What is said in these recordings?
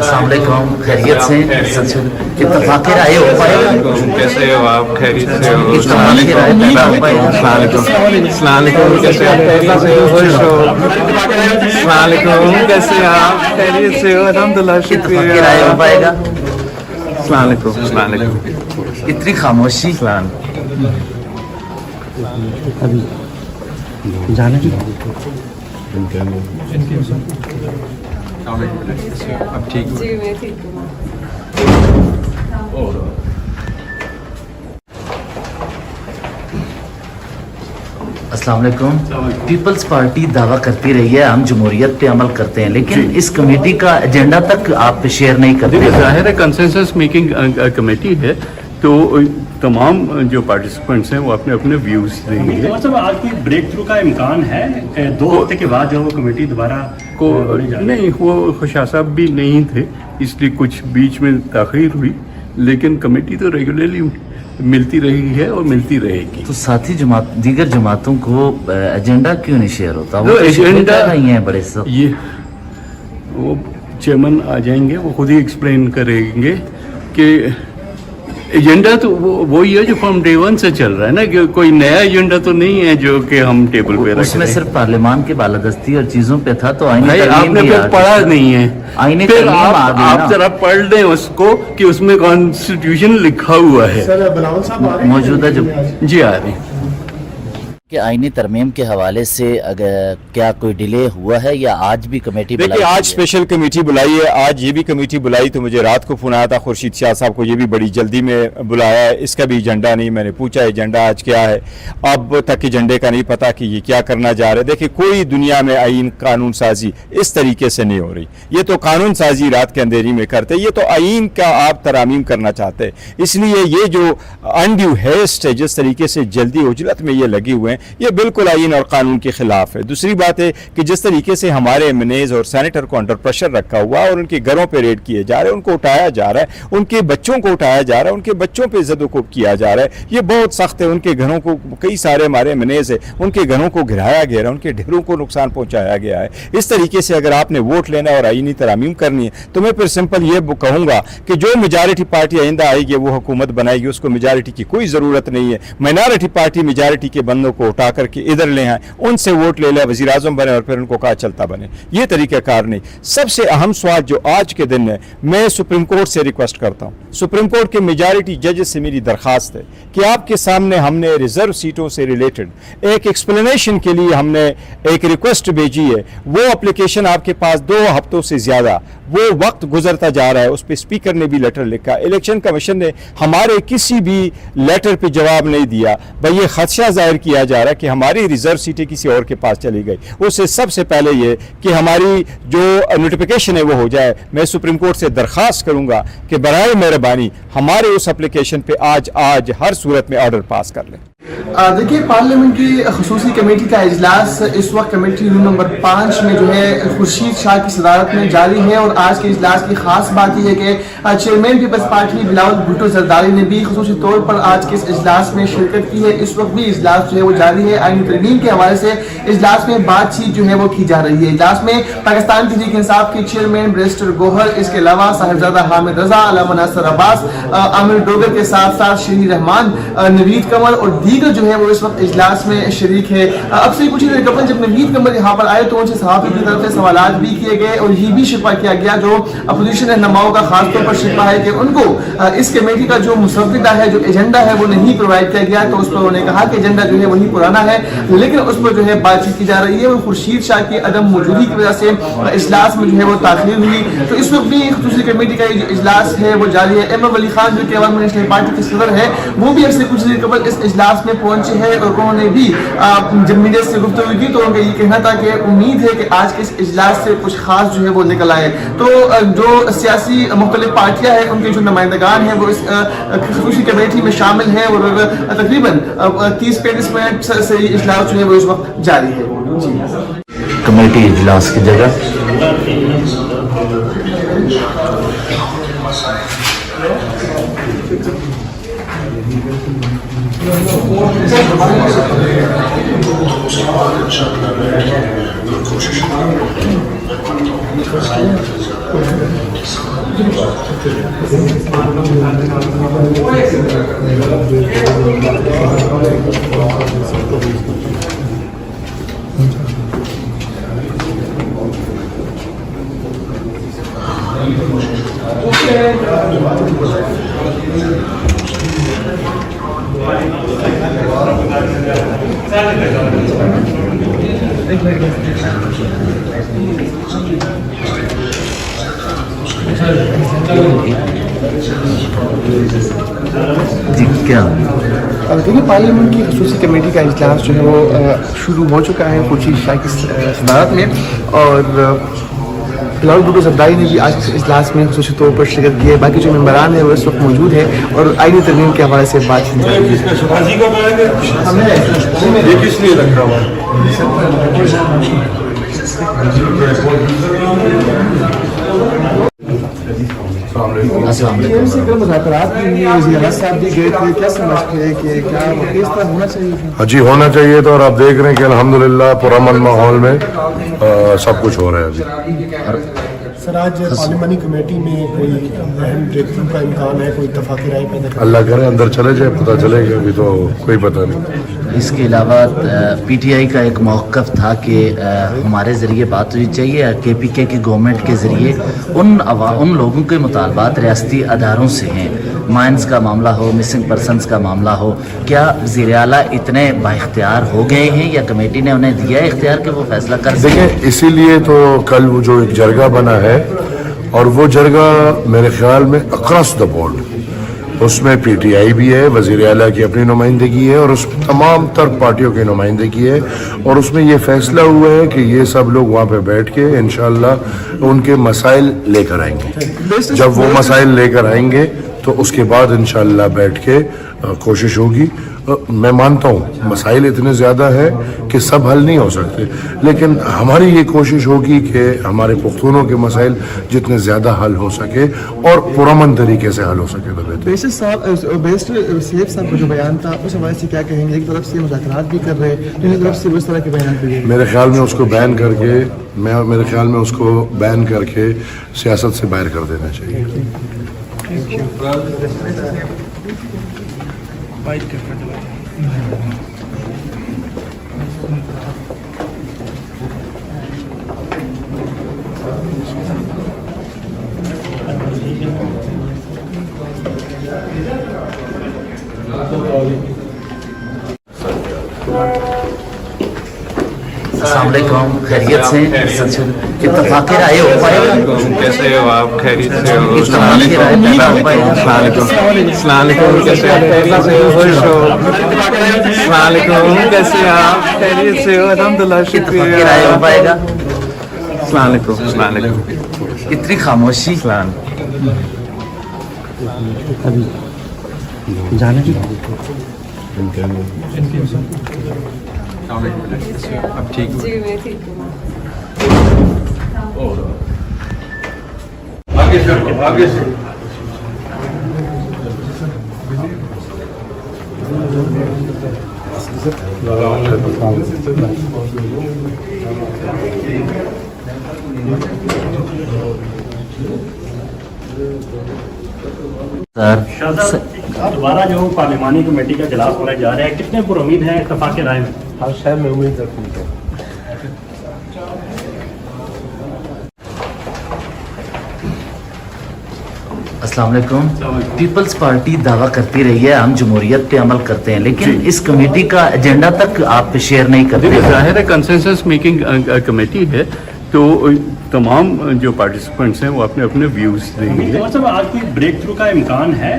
अस्सलाम वालेकुम, खैरियत से इत्तेफाक राय हो पाएगा? कैसे हो आप? खैरियत से हो? इत्तेफाक राय पैदा हो पाएगा? अस्सलाम वालेकुम, कैसे आप? खैरियत से हो? खुश हो? अस्सलाम वालेकुम, कैसे आप? खैरियत से हो? अल्हम्दुलिल्लाह, इत्तेफाक शुक्रिया। राय हो पाएगा? अस्सलाम वालेकुम, अस्सलाम वालेकुम। इतनी खामोशी। अब ठीक हो? जी मैं ठीक हूँ। अस्सलाम वालेकुम। पीपल्स पार्टी दावा करती रही है हम जमहूरियत पे अमल करते हैं, लेकिन इस कमेटी का एजेंडा तक आप शेयर नहीं करते। देखिए, जाहिर है कंसेंसस मेकिंग कमेटी है, तो तमाम जो पार्टिसिपेंट्स हैं वो अपने अपने व्यूज देंगे। मतलब आज कोई ब्रेक थ्रू का इम्कान है 2 हफ्ते के बाद जो वो कमेटी दोबारा को नहीं, वो खुशा साहब भी नहीं थे, इसलिए कुछ बीच में ताख़ीर हुई, लेकिन कमेटी तो रेगुलरली मिलती रही है और मिलती रहेगी। तो साथी जमात दीगर जमातों को एजेंडा क्यों नहीं शेयर होता? वो तो तो एजेंडा नहीं है बड़े सब। ये वो चेयरमैन आ जाएंगे, वो खुद ही एक्सप्लेन करेंगे कि एजेंडा तो वही है जो फ्रॉम डे 1 से चल रहा है ना, कि कोई नया एजेंडा तो नहीं है जो कि हम टेबल पे रख उसमें रहे हैं। सिर्फ पार्लियामान की बालादस्ती और चीजों पे था, तो आईनी भाई तरमीम आपने भी फिर आ गई। पढ़ा नहीं है, आईनी फिर तरमीम आ गई आप ना। जरा पढ़ लें उसको कि उसमें कॉन्स्टिट्यूशन लिखा हुआ है। मौजूदा जो जी आ रही कि आईनी तरमीम के हवाले से अगर क्या कोई डिले हुआ है या आज भी कमेटी देखिए, बुलाई आज गई है? स्पेशल कमेटी बुलाई है। आज ये भी कमेटी बुलाई तो मुझे रात को फोन आया था खुर्शीद शाह साहब को, ये भी बड़ी जल्दी में बुलाया है, इसका भी एजेंडा नहीं। मैंने पूछा एजेंडा आज क्या है, अब तक एजेंडे का नहीं पता कि ये क्या करना जा रहा है। देखिए, कोई दुनिया में आइन कानून साजी इस तरीके से नहीं हो रही। ये तो कानून साजी रात के अंधेरी में करते, ये तो आइन का आप तरामीम करना चाहते हैं। इसलिए ये जो अनड्यू हेस्ट है, जिस तरीके से जल्दी उजलत में ये लगे हुए हैं, ये बिल्कुल आइन और कानून के खिलाफ है। दूसरी बात है कि जिस तरीके से हमारे एमएनएज और सेनेटर को अंडर प्रेशर रखा हुआ और उनके घरों पे रेड किए जा रहे हैं, उनको उठाया जा रहा है, उनके बच्चों को उठाया जा रहा है, उनके बच्चों पे ज़द-ओ-कोब किया जा रहा है, ये बहुत सख्त है। उनके घरों को, कई सारे हमारे एमएनएज है, उनके घरों को गिराया गया है, उनके ढेरों को नुकसान पहुंचाया गया है। इस तरीके से अगर आपने वोट लेना और आईनी तरामीम करनी है, तो मैं फिर सिंपल ये कहूँगा कि जो मेजॉरिटी पार्टी आइंदा आएगी वो हुकूमत बनाएगी, उसको मेजॉरिटी की कोई ज़रूरत नहीं है। माइनॉरिटी पार्टी मेजॉरिटी के बंदों को उठा करके इधर ले आए, उनसे वोट ले ले, वज़ीर आज़म बने और फिर उनको कहा चलता बने, ये तरीक़ाकार नहीं। सबसे अहम सवाल जो आज के दिन है, मैं सुप्रीम कोर्ट से रिक्वेस्ट करता हूँ, सुप्रीम कोर्ट के मेजॉरिटी जजेस से मेरी दरख्वास्त है कि आपके सामने हमने रिजर्व सीटों से रिलेटेड एक एक्सप्लेनेशन के लिए हमने एक रिक्वेस्ट भेजी है। वो एप्लीकेशन आपके पास 2 हफ्तों से ज़्यादा वो वक्त गुजरता जा रहा है, उस पर स्पीकर ने भी लेटर लिखा, इलेक्शन कमीशन ने हमारे किसी भी लेटर पे जवाब नहीं दिया। भाई ये खदशा जाहिर किया जा रहा है कि हमारी रिजर्व सीटें किसी और के पास चली गई। उससे सबसे पहले ये कि हमारी जो नोटिफिकेशन है वो हो जाए। मैं सुप्रीम कोर्ट से दरख्वास्त करूंगा कि बराए मेहरबानी हमारे उस एप्लीकेशन पे आज हर सूरत में ऑर्डर पास कर लें। देखिए, पार्लियामेंट की खसूसी कमेटी का इजलास इस वक्त कमेटी रूम नंबर 5 में जो है खुर्शीद शाह की सदारत में जारी है, और आज के इजलास की खास बात यह है कि चेयरमैन पीपल्स पार्टी बिलावल भुट्टो जरदारी ने भी खसूसी तौर पर आज के इस इजलास में शिरकत की है। इस वक्त भी इजलास जो है वो जारी है। आईनी तरमीम के हवाले से इजलास में बातचीत जो है वो की जा रही है। इजलास में पाकिस्तान तहरीक इंसाफ के चेयरमैन बैरिस्टर गोहर, इसके अलावा साहिबजादा हामिद रजा, अल्लामा नासिर अब्बास, आमिर डोगर के साथ साथ शहीद रहमान, नवीद कमर और दीगर जो है वो इस वक्त इजलास में शरीक है। अब से कुछ ही देर कबल जब नवीद कमर यहाँ पर आए तो उनसे सहाफ़ी की तरफ से सवालात भी किए गए और ये भी शिफा किया गया, जो अपोजिशन रहनुमाओं का खासतौर पर शिफा है कि उनको इस कमेटी का जो मुसव्विदा है, जो एजेंडा है वो नहीं प्रोवाइड किया गया। तो उस पर उन्होंने कहा कि एजेंडा जो है वही पुराना है, लेकिन उस पर जो है बातचीत की जा रही है। और खुर्शीद शाह की अदम मौजूदगी की वजह से इजलास में जो है वो ताख़ीर हुई। तो इस वक्त भी खसूसी कमेटी का जो इजलास है वो जारी है। एम वली खान जो कि अवाम नेशनल पार्टी के सदर है, वो भी अब से कुछ देर कबल इस इजलास में पहुंचे हैं और उन्होंने भी जब मीडिया से गुफ्तगू की तो उनका ये कहना था कि उम्मीद है कि आज के इस इजलास से कुछ खास जो है वो निकल आए। तो जो सियासी मुख्तलिफ पार्टियां हैं, उनके जो नुमाइंदगान हैं वो इस खसूसी कमेटी में शामिल हैं और तकरीबन 30-35 मिनट से इजलास जो है वो इस वक्त जारी है। कमेटी इजलास की जगह جی کیا دیکھیے پارلیمنٹ کی خصوصی کمیٹی کا اجلاس جو ہے وہ شروع ہو چکا ہے خورشید شاہ کی صدارت میں، اور بلاول بھٹو زرداری نے بھی آج کے اجلاس میں خصوصی طور پر شرکت کی ہے. باقی جو ممبران ہیں وہ اس وقت موجود ہیں اور آئینی ترمیم کے حوالے سے بات چیت کر رہی السلام علیکم. مذاکرات کے لیے وزیر اعلیٰ صاحب بھی گئے تھے، کیا سمجھتے ہیں کہ کیا وہ کس طرح ہونا چاہیے؟ جی ہونا چاہیے تھا، اور آپ دیکھ رہے ہیں کہ الحمدللہ پرامن ماحول میں سب کچھ ہو رہا ہے ابھی. سر آج پارلیمانی کمیٹی میں کوئی اہم بریک تھرو کا امکان ہے، کوئی اتفاقی رائے پیدا کرنا؟ اللہ کرے اندر چلے جائے، پتہ چلے گا، ابھی تو کوئی پتہ نہیں. اس کے علاوہ پی ٹی آئی کا ایک موقف تھا کہ ہمارے ذریعے بات ہونی چاہیے، کے پی کے گورنمنٹ کے ذریعے ان لوگوں کے مطالبات ریاستی اداروں سے ہیں، مائنز کا معاملہ ہو، مسنگ پرسنز کا معاملہ ہو. کیا وزیر اعلیٰ اتنے بااختیار ہو گئے ہیں یا کمیٹی نے انہیں دیا ہے اختیار کہ وہ فیصلہ کر سکیں؟ دیکھیں اسی لیے تو کل وہ جو ایک جرگہ بنا ہے، اور وہ جرگہ میرے خیال میں اکراس دا بورڈ، اس میں پی ٹی آئی بھی ہے، وزیر اعلیٰ کی اپنی نمائندگی ہے، اور اس میں تمام تر پارٹیوں کی نمائندگی ہے، اور اس میں یہ فیصلہ ہوا ہے کہ یہ سب لوگ وہاں پہ بیٹھ کے انشاءاللہ ان کے مسائل لے کر آئیں گے. جب وہ مسائل لے کر آئیں گے تو اس کے بعد انشاءاللہ بیٹھ کے کوشش ہوگی. میں مانتا ہوں مسائل اتنے زیادہ ہے کہ سب حل نہیں ہو سکتے، لیکن ہماری یہ کوشش ہوگی کہ ہمارے پختونوں کے مسائل جتنے زیادہ حل ہو سکے اور پرامن طریقے سے حل ہو سکے تو بہتر. بیسٹر صاحب، بیسٹر سیف صاحب کا جو بیان تھا اس حوالے سے کیا کہیں گے؟ ایک طرف سے مذاکرات بھی کر رہے ہیں، دوسری طرف سے اس طرح کے بیانات بھی. میرے خیال میں اس کو بین کر کے سیاست سے باہر کر دینا چاہیے. السلام علیکم، خیریت سے اتفاقی رائے ہو پائے گا؟ کیسے ہو آپ؟ خیریت سے ہو؟ اتفاقی رائے پیدا ہو پائے گا؟ السلام علیکم، کیسے آپ؟ خیریت سے ہو؟ خوش ہو؟ السلام علیکم، کیسے آپ؟ خیریت سے ہو؟ الحمدللہ، اتفاقی رائے ہو پائے گا؟ السلام علیکم. السلام علیکم. اتنی خاموشی. اب ٹھیک ہو؟ آگے سے دوبارہ جو پارلیمانی کمیٹی کا اجلاس ہونے جا رہا ہے، کتنے پر امید ہے اتفاق رائے میں؟ ہر شہر میں امید رکھوں گا. السلام علیکم. پیپلز پارٹی دعویٰ کرتی رہی ہے ہم جمہوریت پہ عمل کرتے ہیں، لیکن اس کمیٹی کا ایجنڈا تک آپ شیئر نہیں کرتے. دیکھیے ظاہر ہے کنسنسس میکنگ کمیٹی ہے، تو تمام جو پارٹیسپینٹس ہیں وہ اپنے اپنے ویوز دیں گے. مطلب آج کوئی بریک تھرو کا امکان ہے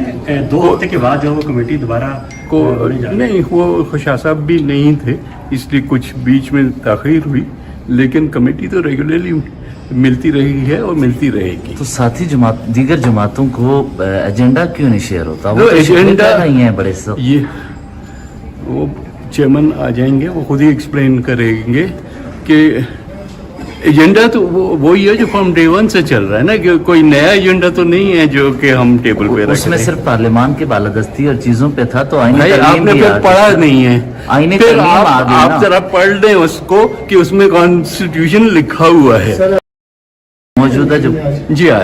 2 ہفتے کے بعد جو وہ کمیٹی دوبارہ نہیں، وہ خوشا صاحب بھی نہیں تھے، اس لیے کچھ بیچ میں تاخیر ہوئی، لیکن کمیٹی تو ریگولرلی ملتی رہی ہے اور ملتی رہے گی. تو ساتھی دیگر جماعتوں کو ایجنڈا کیوں نہیں شیئر ہوتا؟ وہ تو تو ایجنڈا نہیں ہے بڑے سب. یہ وہ چیئرمین آ جائیں گے، وہ خود ہی ایکسپلین کریں گے کہ एजेंडा तो वही है जो फ्रॉम डे वन से चल रहा है ना, कि कोई नया एजेंडा तो नहीं है जो कि हम टेबल पे रख उसमें रहे हैं। सिर्फ पार्लियामान की बालादस्ती और चीजों पे था, तो आईनी भाई तरमीम आपने भी फिर आ गई। पढ़ा नहीं है, आईनी फिर तरमीम आ गई ना। आप जरा पढ़ लें उसको कि उसमें कॉन्स्टिट्यूशन लिखा हुआ है। मौजूदा जो जी हाँ।